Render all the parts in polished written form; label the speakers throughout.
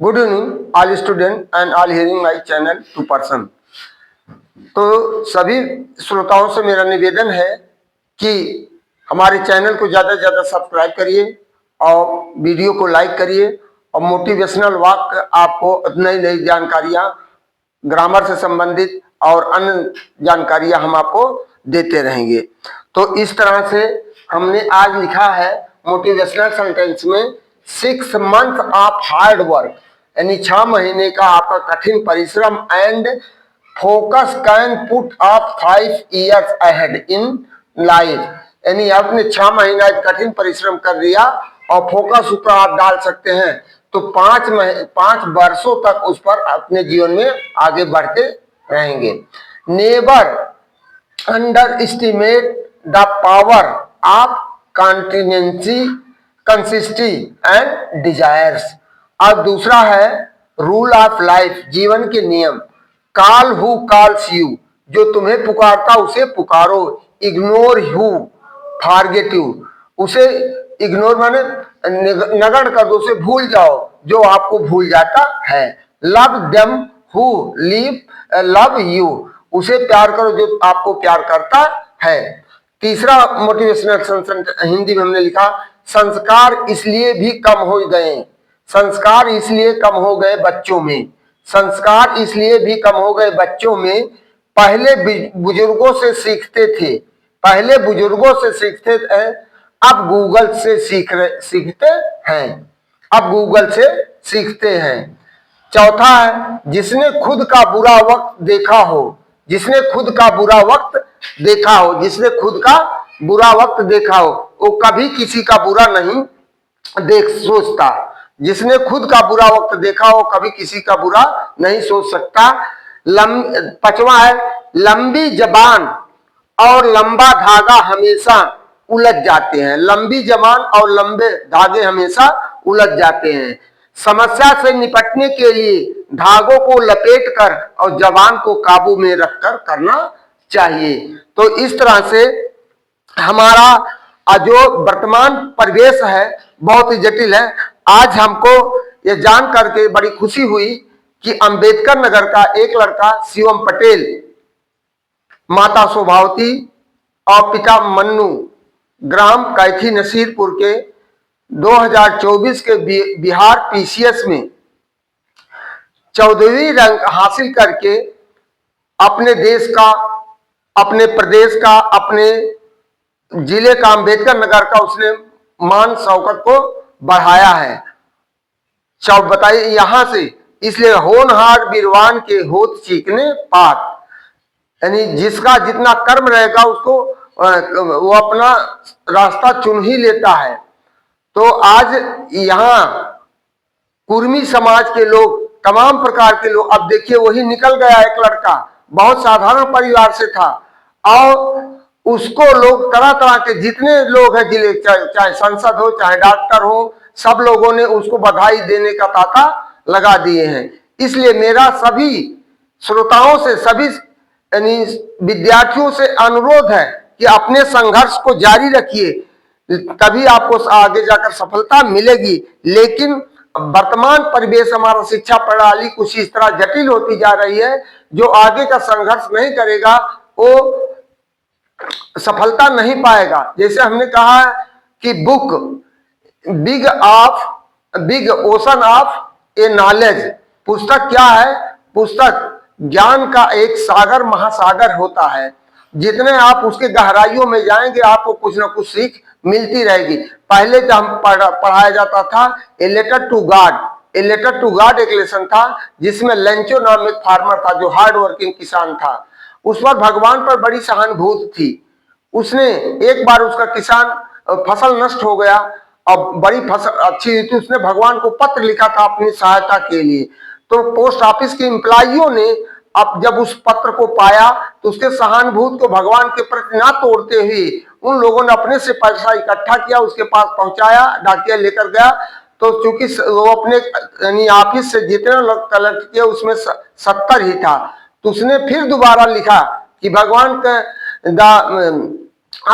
Speaker 1: Good evening all student and all hearing my channel to person. तो सभी श्रोताओं से मेरा निवेदन है कि हमारे चैनल को ज़्यादा से ज़्यादा सब्सक्राइब करिए और वीडियो को लाइक करिए और मोटिवेशनल वाक्य आपको नई नई जानकारियाँ ग्रामर से संबंधित और अन्य जानकारियाँ हम आपको देते रहेंगे। तो इस तरह से हमने आज लिखा है मोटिवेशनल सेंटेंस में 6 मंथ ऑफ हार्ड वर्क, यानी 6 महीने का आपका कठिन परिश्रम and focus can put up 5 years ahead in life, यानी आपने 6 महीना कठिन परिश्रम कर दिया और फोकस ऊपर आप डाल सकते हैं तो 5 वर्षों तक उस पर अपने जीवन में आगे बढ़ते रहेंगे। Never underestimate the power of continuity, consistency and desires. अब दूसरा है रूल ऑफ लाइफ, जीवन के नियम। कॉल हु कॉल्स यू, जो तुम्हें पुकारता उसे पुकारो। इग्नोर हु फॉरगेट यू, उसे इग्नोर माने नगण्य कर दो, उसे भूल जाओ जो आपको भूल जाता है। Love them who love you, उसे प्यार करो जो आपको प्यार करता है। तीसरा मोटिवेशनल हिंदी में हमने लिखा संस्कार इसलिए भी कम हो गए, संस्कार इसलिए कम हो गए बच्चों में, संस्कार इसलिए भी कम हो गए बच्चों में। पहले बुजुर्गों से सीखते थे, पहले बुजुर्गों से सीखते थे, अब गूगल से सीखते हैं, अब गूगल से सीखते हैं। चौथा है जिसने खुद का बुरा वक्त देखा हो, जिसने खुद का बुरा वक्त देखा हो, जिसने खुद का बुरा वक्त देखा हो वो कभी किसी का बुरा नहीं सोचता। जिसने खुद का बुरा वक्त देखा हो कभी किसी का बुरा नहीं सोच सकता। पांचवा है लंबी जबान और लंबा धागा हमेशा उलझ जाते हैं, लंबी जबान और लंबे धागे हमेशा उलझ जाते हैं। समस्या से निपटने के लिए धागों को लपेटकर और जबान को काबू में रखकर करना चाहिए। तो इस तरह से हमारा जो वर्तमान परिवेश है बहुत ही जटिल है। आज हमको ये जान करके बड़ी खुशी हुई कि अंबेडकर नगर का एक लड़का शिवम पटेल, माता शोभावती और पिता मन्नू, ग्राम कैथी नसीरपुर के 2024 के बिहार पीसीएस में 14वीं रैंक हासिल करके अपने देश का, अपने प्रदेश का, अपने जिले का, अंबेडकर नगर का उसने मान शौकत को बढ़ाया है। बताइए यहां से, इसलिए होनहार बीरवान के होत चीकने पात, यानी जिसका जितना कर्म रहेगा उसको वो अपना रास्ता चुन ही लेता है। तो आज यहाँ कुर्मी समाज के लोग, तमाम प्रकार के लोग, अब देखिए वही निकल गया एक लड़का, बहुत साधारण परिवार से था और उसको लोग तरह तरह के जितने लोग हैं जिले, चाहे सांसद हो चाहे डॉक्टर हो, सब लोगों ने उसको बधाई देने का तांता लगा दिए हैं। इसलिए मेरा सभी श्रोताओं से, सभी यानी विद्यार्थियों से अनुरोध है कि अपने संघर्ष को जारी रखिए, तभी आपको आगे जाकर सफलता मिलेगी। लेकिन वर्तमान परिवेश, हमारा शिक्षा प्रणाली कुछ इस तरह जटिल होती जा रही है, जो आगे का संघर्ष नहीं करेगा वो सफलता नहीं पाएगा। जैसे हमने कहा कि book big ocean of A knowledge, पुस्तक क्या है? पुस्तक ज्ञान का एक सागर, महासागर होता है। जितने आप उसके गहराइयों में जाएंगे आपको कुछ ना कुछ सीख मिलती रहेगी। पहले जब हम पढ़ाया जाता था a letter to God, a letter to God एक लेसन था जिसमें लेंचो नाम एक फार्मर था जो हार्ड वर्किंग किसान था। उस पर भगवान पर बड़ी सहानुभूति थी। उसने एक बार, उसका किसान फसल नष्ट हो गया और बड़ी फसल अच्छी हुई थी, उसने भगवान को पत्र लिखा था अपनी सहायता के लिए। तो पोस्ट ऑफिस के एम्प्लॉइयों ने अब जब उस पत्र को पाया तो उसके सहानुभूति को भगवान के प्रति ना तोड़ते हुए उन लोगों ने अपने से पैसा इकट्ठा किया, उसके पास पहुंचाया, डाकिया लेकर गया। तो चूंकि वो अपने यानी ऑफिस से जितने लोग कलेक्ट किए उसमें 70 ही था, तो उसने फिर दोबारा लिखा कि भगवान का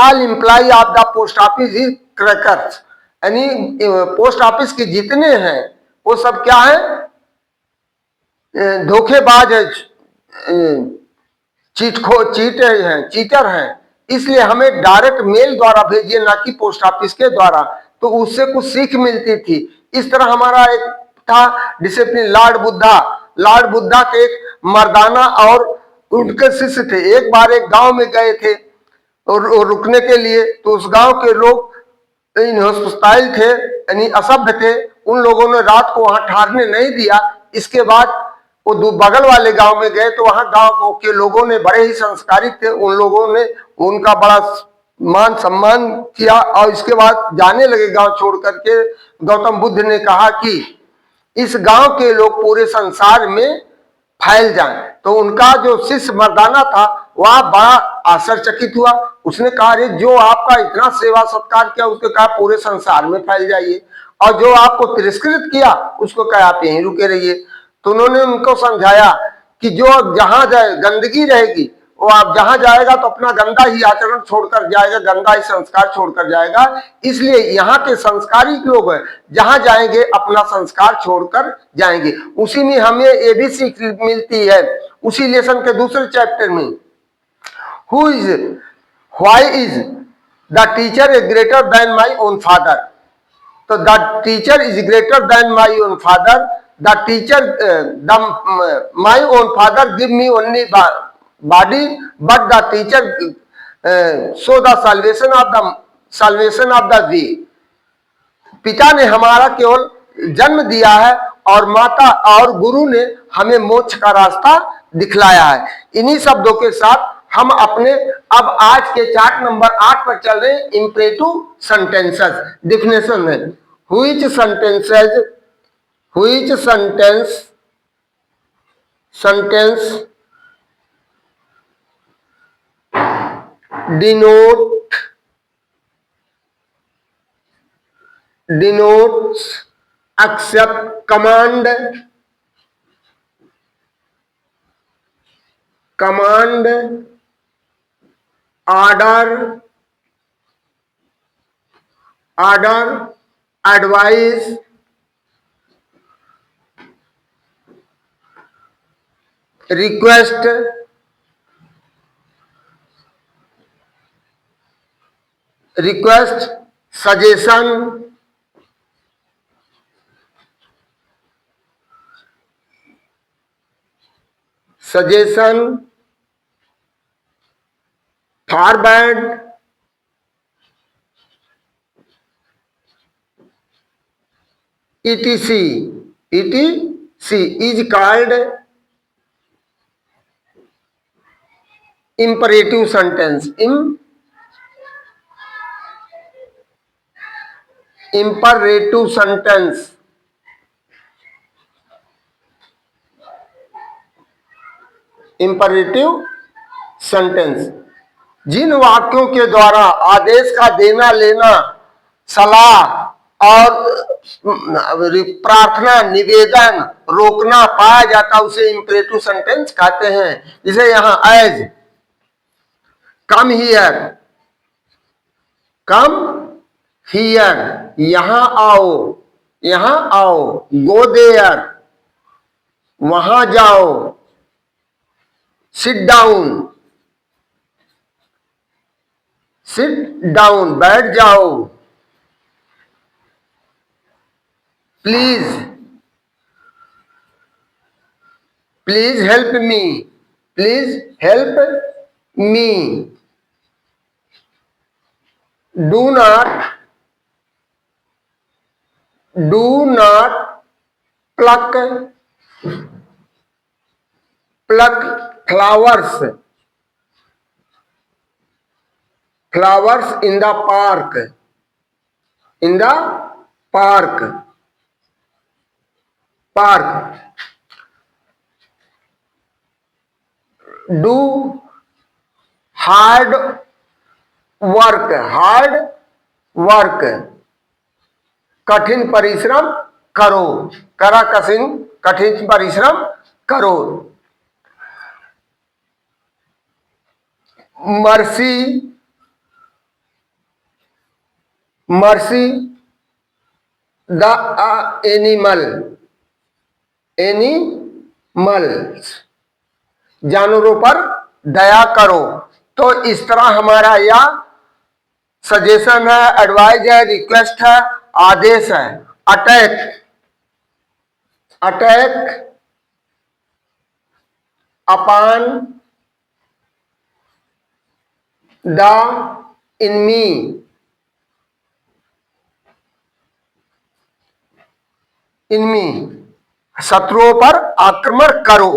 Speaker 1: all employ of the post office is crackers, यानी पोस्ट ऑफिस के जितने हैं वो सब क्या है? धोखेबाज है, चीटर हैं, इसलिए हमें डायरेक्ट मेल द्वारा भेजिए, ना कि पोस्ट ऑफिस के द्वारा, तो उससे कुछ सीख मिलती थी। इस तरह हमारा एक था डिसिप्लिन। लॉर्ड बुद्धा के एक मर्दाना और उनके शिष्य थे। एक बार एक गांव में गए थे और रुकने के लिए, तो उस गांव के लोग इनहोस्पिटाइल थे, यानी असभ्य थे। उन लोगों ने रात को वहां ठहरने नहीं दिया। इसके बाद वो बगल वाले गांव में गए, तो वहां गांव के लोगों ने, बड़े ही संस्कारित थे, उन लोगों ने उनका बड़ा मान सम्मान किया और इसके बाद जाने लगे गांव छोड़ करके। गौतम बुद्ध ने कहा कि इस गांव के लोग पूरे संसार में फैल जाए। तो उनका जो शिष्य मर्दाना था वह बड़ा आश्चर्यचकित हुआ। उसने कहा, अरे जो आपका इतना सेवा सत्कार किया उसके कहा पूरे संसार में फैल जाइए, और जो आपको तिरस्कृत किया उसको कहा आप यहीं रुके रहिए। तो उन्होंने उनको समझाया कि जो जहां जाए गंदगी रहेगी, वो आप जहां जाएगा तो अपना गंदा ही आचरण छोड़कर जाएगा, गंदा ही संस्कार छोड़कर जाएगा। इसलिए यहाँ के संस्कारी लोग हैं, जहां जाएंगे अपना संस्कार छोड़कर जाएंगे। उसी में हमें ये भी सीख मिलती है, उसी लेसन के दूसरे चैप्टर में, why is the teacher a greater than my own father. तो the teacher is greater than my own father. The teacher, my own father give me only body, but the teacher show the salvation of the way। पिता ने हमारा केवल जन्म दिया है और माता और गुरु ने हमें मोक्ष का रास्ता दिखलाया है। इन्हीं शब्दों के साथ हम अपने अब आज के चार्ट नंबर 8 पर चल रहे हैं। इंपरेटिव सेंटेंसेस डिफिनेशन है। Which sentence denotes accept command order advice request suggestion forward etc is called imperative sentence। imperative sentence जिन वाक्यों के द्वारा आदेश का देना लेना, सलाह और प्रार्थना, निवेदन, रोकना पाया जाता, उसे इंपरेटिव सेंटेंस कहते हैं। जैसे यहां एज, कम हियर, यहां आओ, गो देयर, वहां जाओ, सिट डाउन, बैठ जाओ, please help me, do not pluck flowers in the park, do hard work, कठिन परिश्रम करो, कठिन परिश्रम करो। मर्सी द एनिमल मल, जानवरों पर दया करो। तो इस तरह हमारा यह सजेशन है, एडवाइज है, रिक्वेस्ट है, आदेश है। Attack, attack upon the enemy, enemy शत्रुओं पर आक्रमण करो।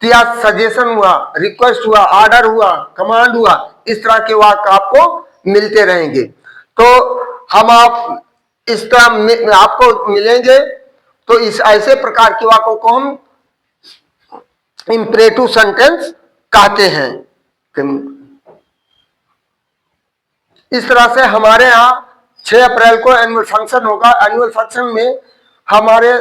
Speaker 1: तो यह सजेशन हुआ, रिक्वेस्ट हुआ, ऑर्डर हुआ, कमांड हुआ, इस तरह के वाक्य आपको मिलते रहेंगे। तो हम आप इस तरह आपको मिलेंगे। तो इस ऐसे प्रकार के वाक्यों को हम इंपरेटिव सेंटेंस कहते हैं। इस तरह से हमारे यहाँ 6 अप्रैल को एनुअल फंक्शन होगा। एनुअल फंक्शन में हमारे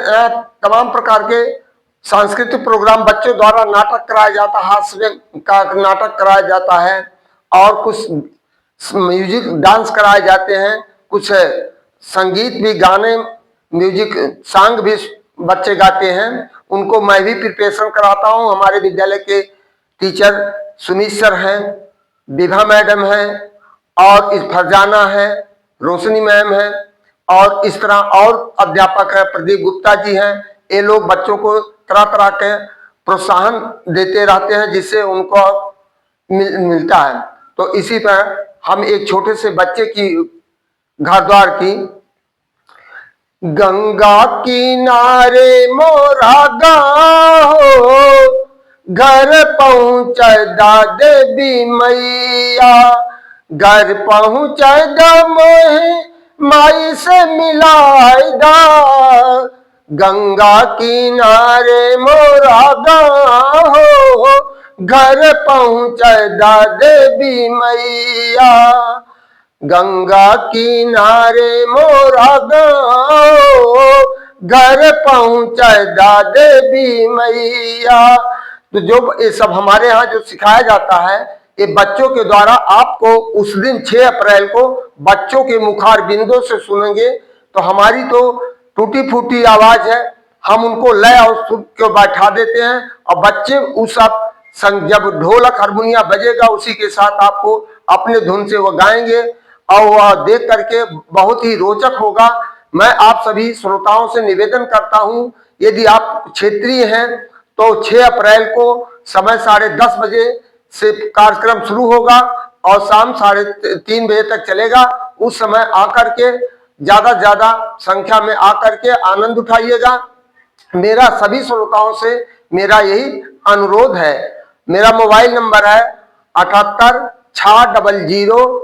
Speaker 1: तमाम प्रकार के सांस्कृतिक प्रोग्राम, बच्चों द्वारा नाटक कराया जाता है, हास्य का नाटक कराया जाता है, और कुछ म्यूजिक डांस कराए जाते हैं, कुछ संगीत भी, गाने, म्यूजिक सॉन्ग भी बच्चे गाते हैं। उनको मैं भी प्रिपरेशन कराता हूँ। हमारे विद्यालय के टीचर सुमित सर हैं, विभा मैडम हैं, और फरजाना है, रोशनी मैम है, और इस तरह और अध्यापक है, प्रदीप गुप्ता जी हैं। ये लोग बच्चों को तरह तरह के प्रोत्साहन देते रहते हैं, जिससे उनको मिलता है। तो इसी पर हम एक छोटे से बच्चे की घर द्वार की, गंगा किनारे मोरा गाँव हो, घर पहुँच दा देवी मैया, घर पहुँच दा मोहे माई से मिलाए दा, गंगा किनारे मोरा गाँव हो, घर पहुँच दा देवी मैया, गंगा किनारे मोरा गाँव, घर पहुँच दा देवी मैया। तो जो ये सब हमारे यहाँ जो सिखाया जाता है, ये बच्चों के द्वारा आपको उस दिन 6 अप्रैल को बच्चों के मुखार बिंदों से सुनेंगे। तो हमारी तो टूटी फूटी आवाज है, हम उनको लय और सुर को बैठा देते हैं, और बच्चे उस जब ढोलक हारमोनिया बजेगा उसी के साथ आपको अपने धुन से वो गाएंगे, और वह देख करके बहुत ही रोचक होगा। मैं आप सभी श्रोताओं से निवेदन करता हूं, यदि आप क्षेत्रीय हैं तो 6 अप्रैल को समय 10:30 बजे से कार्यक्रम शुरू होगा और शाम 3:30 बजे तक चलेगा। उस समय आकर के ज्यादा संख्या में आकर के आनंद उठाइएगा। मेरा सभी श्रोताओं से मेरा यही अनुरोध है। मेरा मोबाइल नंबर है 78 600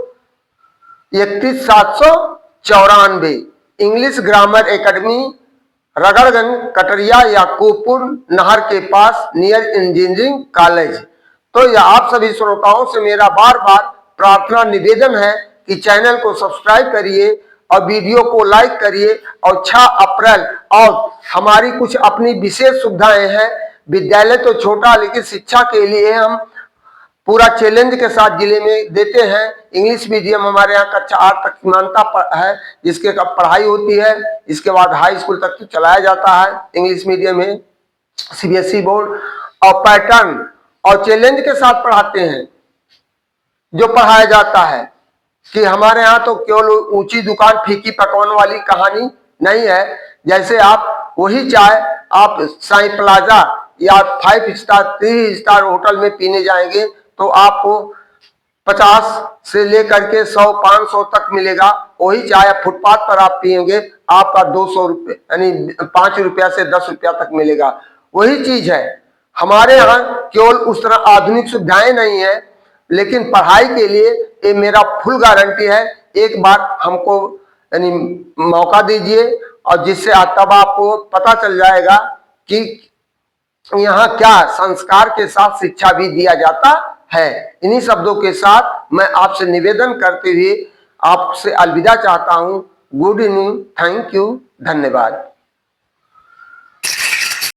Speaker 1: 31,794। English grammar academy, Ragadganj, Katariya, Yakubpur नहर के पास, नियर इंजीनियरिंग कॉलेज। तो यह आप सभी श्रोताओं से मेरा बार बार प्रार्थना निवेदन है कि चैनल को सब्सक्राइब करिए और वीडियो को लाइक करिए। और 6 अप्रैल और हमारी कुछ अपनी विशेष सुविधाएं हैं। विद्यालय तो छोटा, लेकिन शिक्षा के लिए हम पूरा चैलेंज के साथ जिले में देते हैं। इंग्लिश मीडियम हमारे यहाँ कक्षा 8 तक की मान्यता है, जिसके पढ़ाई होती है। इसके बाद हाई स्कूल तक चलाया जाता है इंग्लिश मीडियम में, सीबीएसई बोर्ड। और पैटर्न और चैलेंज के साथ पढ़ाते हैं। जो पढ़ाया जाता है कि हमारे यहाँ तो केवल ऊंची दुकान फीकी पकवान वाली कहानी नहीं है। जैसे आप वही चाय आप साई प्लाजा या 5 स्टार 3 स्टार होटल में पीने जाएंगे तो आपको 50 से लेकर के 100 500 तक मिलेगा। वही चाय फुटपाथ पर आप पिएंगे, आपका 200 रुपये यानी 5 रुपया से 10 रुपया तक मिलेगा। वही चीज है हमारे यहाँ, केवल उस तरह आधुनिक सुविधाएं नहीं है, लेकिन पढ़ाई के लिए ये मेरा फुल गारंटी है। एक बार हमको यानी मौका दीजिए, और जिससे तब आपको पता चल जाएगा कि यहाँ क्या संस्कार के साथ शिक्षा भी दिया जाता है। इन्हीं शब्दों के साथ मैं आपसे निवेदन करते हुए आपसे अलविदा चाहता हूँ। गुड इवनिंग, थैंक यू, धन्यवाद।